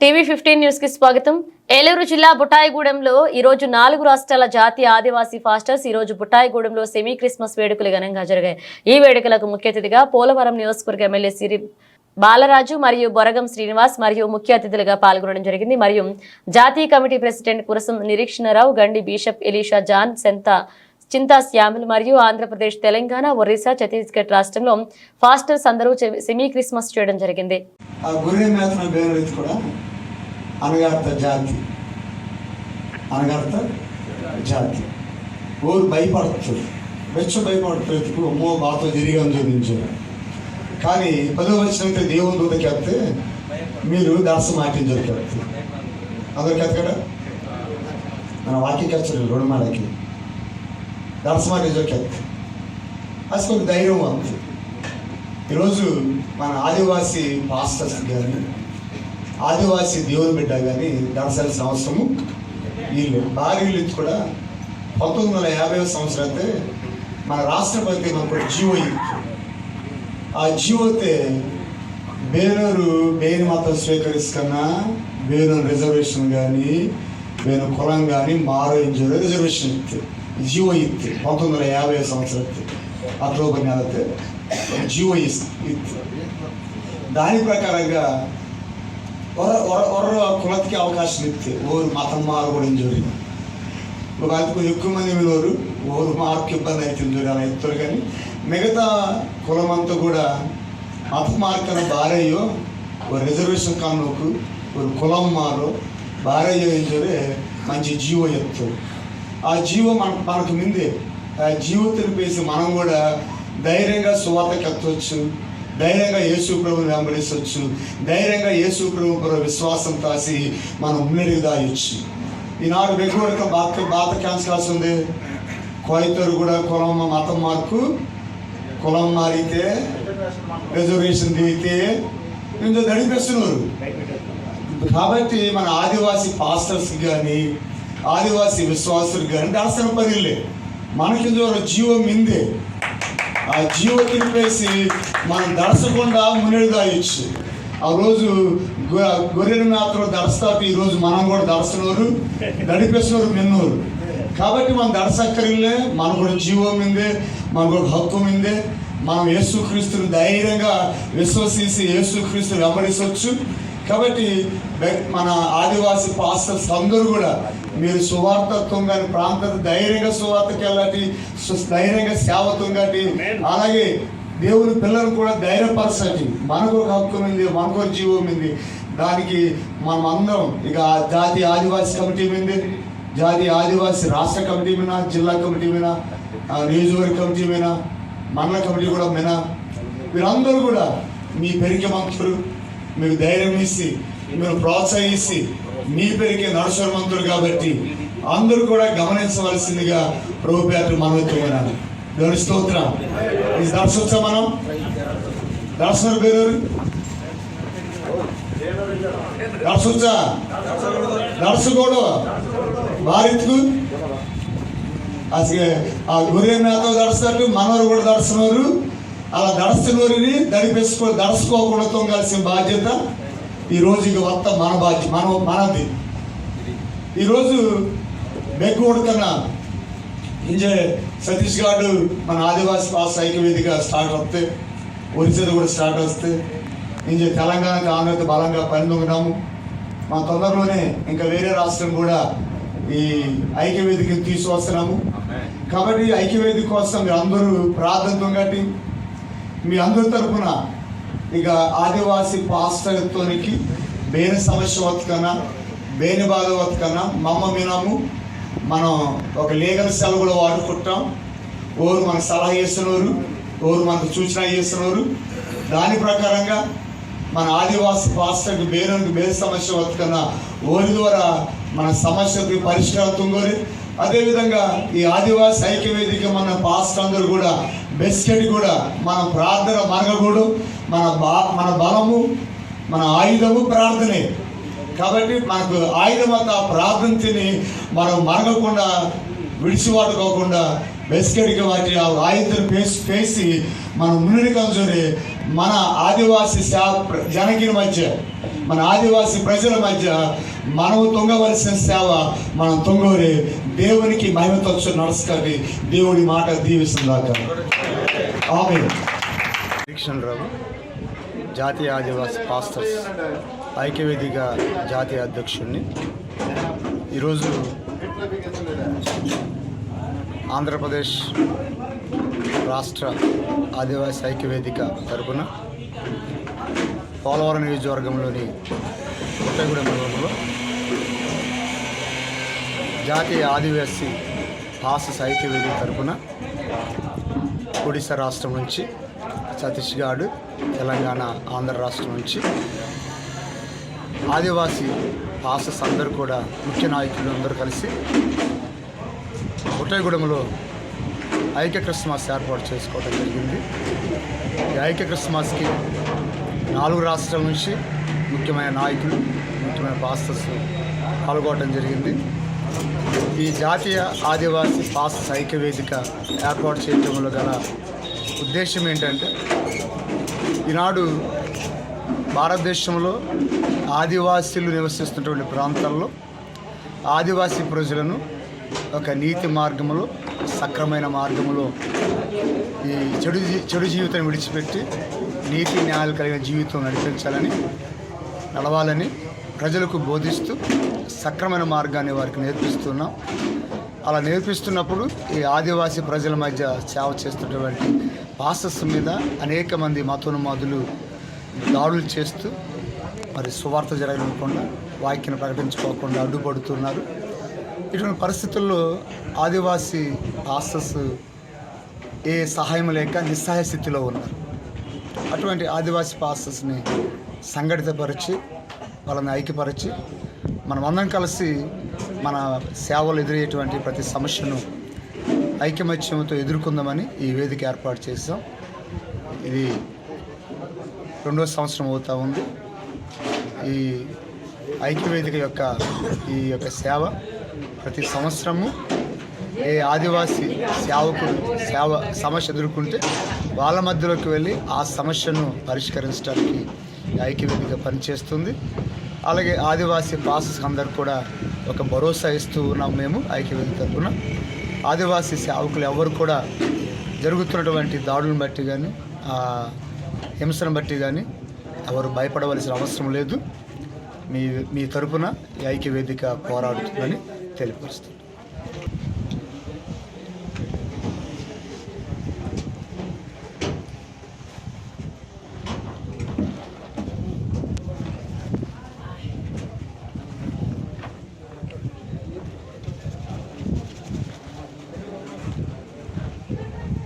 TV 15 news కి స్వాగతం. ఏలూరు జిల్లా బుట్టాయిగూడెంలో ఈ రోజు 4 రాష్ట్రాల జాతీయ ఆదివాసీ ఫాస్టర్స్ ఈ రోజు బుట్టాయిగూడెంలో సెమీ క్రిస్మస్ వేడుకలు ఘనంగా జరిగాయి. ఈ వేడుకలకు ముఖ్య అతిథిగా పోలవరం నియోజకవర్గ ఎమ్మెల్యే సిరి బాలరాజు మరియు బొరగం శ్రీనివాస్ మరియు ముఖ్య అతిథులుగా పాల్గొనడం జరిగింది. మరియు జాతీయ కమిటీ ప్రెసిడెంట్ కురసం నిరీక్షణరావు, గండి బిషప్ ఎలీషా జాన్, చింతా శ్యాములు మరియు ఆంధ్రప్రదేశ్, తెలంగాణ, ఒరిస్సా, ఛత్తీస్గఢ్ రాష్ట్రంలో ఫాస్టర్స్ అందరూ సెమీ క్రిస్మస్ చేయడం జరిగింది. భయపడుతుంది ఇప్పుడు అమ్మో బాతో జరిగాను చూపించారు. కానీ 10వ వచనం దేవుని దూతకి వెళ్తే మీరు దర్శనం మాటించారు కదా అందరికి కదా మన వాక్యకి వచ్చారు 2 మాటకి దర్శనం మాటించారు అసలు ధైర్యం అంతే. ఈరోజు మన ఆదివాసీ పాస్టర్స్ కానీ ఆదివాసీ దేవుని బిడ్డ కానీ దర్శాల్సిన అవసరము వీళ్ళు భార్యలు కూడా 1950వ సంవత్సరాలైతే మన రాష్ట్రపతి మనకు జీవో ఆ జీవోతే బేను మతం స్వీకరిస్తున్నా బేను రిజర్వేషన్ కానీ బేను కులం కానీ మారో రిజర్వేషన్ ఇస్తే జీవో ఇస్తే 1950వ సంవత్సరం అక్టోబర్ నెలతే జీవో ఇస్తే దాని ప్రకారంగా కులతికి అవకాశం ఇస్తే ఓరు మతం మారకూడని జరిగింది. అందుకు ఎక్కువ మంది మీరు ఓరు మార్కు ఇబ్బంది అవుతుంది అలా ఎత్తారు. కానీ మిగతా కులం అంతా కూడా మత మార్కన భార్యయో ఓ రిజర్వేషన్ కానుకు ఒక కులం మారో భార్య ఎంజోరే మంచి జీవో ఎత్తారు. ఆ జీవో మనకు ముందే ఆ జీవో తెలిపేసి మనం కూడా ధైర్యంగా సువార్తకి ఎత్తవచ్చు, ధైర్యంగా యేసు ప్రభుని వెంబడించవచ్చు, ధైర్యంగా యేసు ప్రభు విశ్వాసం కాసి మనం ముందడికి దాయొచ్చు. ఈనాడు బెంగళూరు బాత క్యాన్సర్ ఉంది. కోయితరు కూడా కులం మతం మార్కు కులం మారితే రిజర్వేషన్ దిగితే ఇందులో నడిపిస్తున్నారు. కాబట్టి మన ఆదివాసీ పాస్టర్స్ కానీ ఆదివాసీ విశ్వాసులకు కానీ దర్శన పనిలే మనకి జీవం మిందే. ఆ జీవ తిరిపేసి మనం దర్శకుండా మునిదాయచ్చు. ఆ రోజు గొర్రెల మాత్రం దర్శతాపు ఈరోజు మనం కూడా దర్శనవారు నడిపేసినవారు నిన్నోరు. కాబట్టి మనం దర్శక్కరిల్లే మనకు కూడా జీవం మిందే, మనకు ఒక హక్కు మిందే. మనం యేసుక్రీస్తుని ధైర్యంగా విశ్వసిసి యేసుక్రీస్తుని వెంబడించవచ్చు. కాబట్టి మన ఆదివాసీ పాస్టర్స్ అందరూ కూడా మీరు సువార్తత్వం కానీ ప్రాంతం ధైర్యంగా సువార్తకి వెళ్ళాలి, ధైర్యంగా సేవత్వం కానీ అలాగే దేవుని పిల్లలు కూడా ధైర్యపరచాలి. మనకు ఒక హక్కు ఉంది, మనకు ఒక జీవం ఉంది. దానికి మనం అందరం ఇక జాతీయ ఆదివాసీ కమిటీ మీద, జాతీయ ఆదివాసీ రాష్ట్ర కమిటీ మీద, జిల్లా కమిటీ మీద, నియోజకవర్గ కమిటీ మీద, మండల కమిటీ కూడా మీద వీరందరూ కూడా మీ పెరిగే మంత్రులు మీకు ధైర్యం ఇచ్చి మీరు ప్రోత్సహించి మీ పెరిగే నడుసరమంతులు కాబట్టి అందరూ కూడా గమనించవలసిందిగా ప్రభు పేరు మనవత్వమైనారు. దేవుని స్తోత్రం. ఇది దర్శొచ్చా మనం దర్శన పేరు దర్శొచ్చా దర్శకోడు భారత్కు అసలు ఆ గొర్రె మేత దర్శనట్టు మనవారు కూడా దర్శనవారు అలా దర్శనవారిని దర్శకోకుండా కలిసిన బాధ్యత ఈరోజు ఇక వత్త మన బాధ్యత మనది. ఈరోజు బెగ్గోడు కన్నా ఇంజే సతీష్ గారు మన ఆదివాసీ పాస్ ఐక్యవేదిక స్టార్ట్ వస్తే ఒరిస్సా కూడా స్టార్ట్ వస్తే ఇంజే తెలంగాణకు ఆంధ్రతో బలంగా పనిదొంగనాము. మా తొందరలోనే ఇంకా వేరే రాష్ట్రం కూడా ఈ ఐక్యవేదికను తీసుకొస్తున్నాము. కాబట్టి ఐక్యవేదిక కోసం మీరు అందరూ ప్రార్థనతో కట్టి మీ అందరి తరఫున ఇక ఆదివాసీ పాస్టర్తోనికి బేని సమస్య వతకన్నా బేని బాధ వతకన్నా మమ్మ వినాము. మనం ఒక లీగల్ సెల్ కూడా వాడుకుంటాం. ఓరు మనకు సలహా చేస్తున్నారు, ఓరు మనకు సూచన చేస్తున్నారు. దాని ప్రకారంగా మన ఆదివాసీ పాస్టర్కి బేరు సమస్య వతకన్నా ఓరి ద్వారా మన సమస్యకు పరిష్కారం కోరి అదేవిధంగా ఈ ఆదివాసీ ఐక్యవేదిక మన పాస్టర్ అందరూ కూడా బెస్కెట్ కూడా మన ప్రార్థన మనగకూడదు. మన బలము మన ఆయుధము ప్రార్థనే. కాబట్టి మనకు ఆయుధం అంతా ప్రార్థన తిని మనం మరగకుండా విడిచివాడుకోకుండా బెస్కెట్గా వాటి ఆయుధం పేసి మనం ముందుకు మన ఆదివాసీ జనగిరి మధ్య మన ఆదివాసీ ప్రజల మధ్య మనం తొంగవలసిన సేవ మనం తొంగోరే దేవునికి మహిమతో నడుచుకొని దేవుడి మాట దీవిస్తుందాక. ఆమేన్. రావు జాతీయ ఆదివాసీ పాస్టర్స్ ఐక్యవేదిక జాతీయ అధ్యక్షుడిని. ఈరోజు ఆంధ్రప్రదేశ్ రాష్ట్ర ఆదివాసీ ఐక్యవేదిక తరపున పోలవరం నియోజకవర్గంలోని కొత్తగూడెం మండలంలో జాతీయ ఆదివాసీ పాస్టర్స్ ఐక్యవేదిక తరపున ఒడిశా రాష్ట్రం నుంచి, ఛత్తీస్గఢ్, తెలంగాణ, ఆంధ్ర రాష్ట్రం నుంచి ఆదివాసీ పాస్టర్స్ అందరూ కూడా ముఖ్య నాయకులు అందరూ కలిసి కొత్తగూడెంలో ఐక్య క్రిస్మస్ ఏర్పాటు చేసుకోవడం జరిగింది. ఈ ఐక్య క్రిస్మస్కి 4 రాష్ట్రాల నుంచి ముఖ్యమైన నాయకులు, ముఖ్యమైన పాస్టర్స్ పాల్గొనడం జరిగింది. ఈ జాతీయ ఆదివాసీ పాస్టర్స్ ఐక్యవేదిక ఏర్పాటు చేయడంలో గల ఉద్దేశం ఏంటంటే, ఈనాడు భారతదేశంలో ఆదివాసీలు నివసిస్తున్నటువంటి ప్రాంతాల్లో ఆదివాసీ ప్రజలను ఒక నీతి మార్గంలో, సక్రమైన మార్గంలో ఈ చెడు జీవితాన్ని విడిచిపెట్టి నీతి న్యాయాలు కలిగిన జీవితం నడవాలని ప్రజలకు బోధిస్తూ సక్రమైన మార్గాన్ని వారికి నేర్పిస్తున్నాం. అలా నేర్పిస్తున్నప్పుడు ఈ ఆదివాసీ ప్రజల మధ్య సేవ చేస్తున్నటువంటి పాస్టర్స్ మీద అనేక మంది మతోన్మాదులు దాడులు చేస్తూ మరి సువార్త జరగకుండా, వాక్యను ప్రకటించుకోకుండా అడ్డుపడుతున్నారు. ఇటువంటి పరిస్థితుల్లో ఆదివాసీ పాస్టర్స్ ఏ సహాయం లేక నిస్సహాయ స్థితిలో ఉన్నారు. అటువంటి ఆదివాసీ పాస్టర్స్ని సంఘటితపరిచి, వాళ్ళని ఐక్యపరిచి, మనమందరం కలిసి మన సేవలు ఎదురయ్యేటువంటి ప్రతి సమస్యను ఐకమత్యంతో ఎదుర్కొందామని ఈ వేదిక ఏర్పాటు చేసాం. ఇది 2వ సంవత్సరం అవుతూ ఉంది. ఈ ఐక్యవేదిక ఈ యొక్క సేవ ప్రతి సంవత్సరము ఏ ఆదివాసీ సమస్య ఎదుర్కొంటే వాళ్ళ మధ్యలోకి వెళ్ళి ఆ సమస్యను పరిష్కరించడానికి ఐక్యవేదిక పనిచేస్తుంది. అలాగే ఆదివాసీ పాస్టర్స్ అందరు కూడా ఒక భరోసా ఇస్తూ ఉన్నాం. మేము ఐక్యవేదిక తరపున ఆదివాసీ సేవకులు ఎవరు కూడా జరుగుతున్నటువంటి దాడులను బట్టి కానీ, హింసను బట్టి కానీ ఎవరు భయపడవలసిన అవసరం లేదు. మీ తరపున ఈ ఐక్యవేదిక పోరాడుతుందని తెలియపరుస్తుంది.